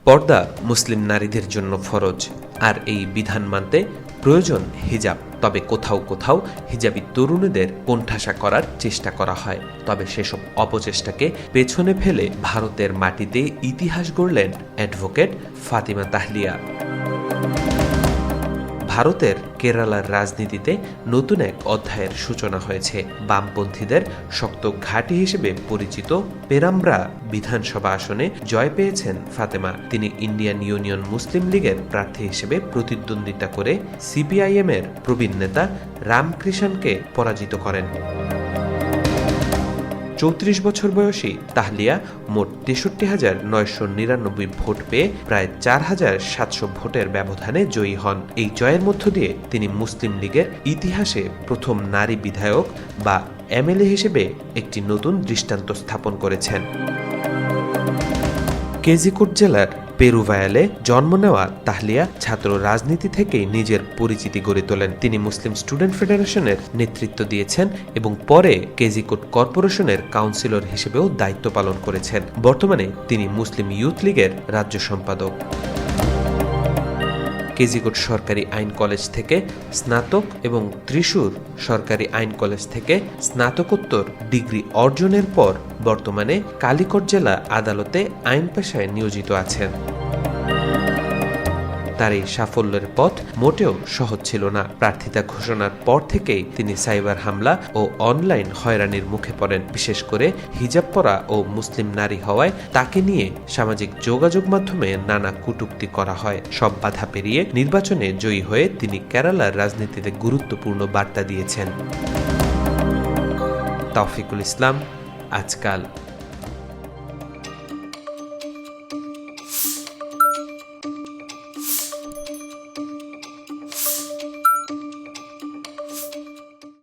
পর্দা মুসলিম নারীদের জন্য ফরজ, আর এই বিধান মানতে প্রয়োজন হিজাব। তবে কোথাও কোথাও হিজাবি তরুণীদের কোণঠাসা করার চেষ্টা করা হয়। তবে সেসব অপচেষ্টাকে পেছনে ফেলে ভারতের মাটিতে ইতিহাস গড়লেন অ্যাডভোকেট ফাতিমা তাহলিয়া। ভারতের কেরালার রাজনীতিতে নতুন এক অধ্যায়ের সূচনা হয়েছে। বামপন্থীদের শক্ত ঘাঁটি হিসেবে পরিচিত পেরাম্ব্রা বিধানসভা আসনে জয় পেয়েছেন ফাতেমা। তিনি ইন্ডিয়ান ইউনিয়ন মুসলিম লীগের প্রার্থী হিসেবে প্রতিদ্বন্দ্বিতা করে সিপিআইএম-এর প্রবীণ নেতা রামকৃষ্ণকে পরাজিত করেন। ৩৪ বছর বয়সী তাহলিয়া মোট ৬৩,৯৯৯ ভোট পেয়ে প্রায় ৪,৭০০ ভোটের ব্যবধানে জয়ী হন। এই জয়ের মধ্য দিয়ে তিনি মুসলিম লীগের ইতিহাসে প্রথম নারী বিধায়ক বা এমএলএ হিসেবে একটি নতুন দৃষ্টান্ত স্থাপন করেছেন। কোঝিকোড জেলার পেরুভায়ালে জন্ম নেওয়া তাহলিয়া ছাত্র রাজনীতি থেকেই নিজের পরিচিতি গড়ে তোলেন। তিনি মুসলিম স্টুডেন্ট ফেডারেশনের নেতৃত্ব দিয়েছেন এবং পরে কোঝিকোড কর্পোরেশনের কাউন্সিলর হিসেবেও দায়িত্ব পালন করেছেন। বর্তমানে তিনি মুসলিম ইউথ লীগের রাজ্য সম্পাদক। কোঝিকোড সরকারি আইন কলেজ থেকে স্নাতক এবং ত্রিশূর সরকারি আইন কলেজ থেকে স্নাতকোত্তর ডিগ্রি অর্জনের পর বর্তমানে কালিকট জেলা আদালতে আইন পেশায় নিয়োজিত আছেন। তার এই সাফল্যের পথ মোটেও সহজ ছিল না। প্রার্থিতা ঘোষণার পর থেকেই তিনি সাইবার হামলা ও অনলাইন হয়রানির মুখে পড়েন। বিশেষ করে হিজাব পরা ও মুসলিম নারী হওয়ায় তাকে নিয়ে সামাজিক যোগাযোগ মাধ্যমে নানা কটূক্তি করা হয়। সব বাধা পেরিয়ে নির্বাচনে জয়ী হয়ে তিনি কেরালার রাজনীতিতে গুরুত্বপূর্ণ বার্তা দিয়েছেন। তাওফিকুল ইসলাম, আজকাল।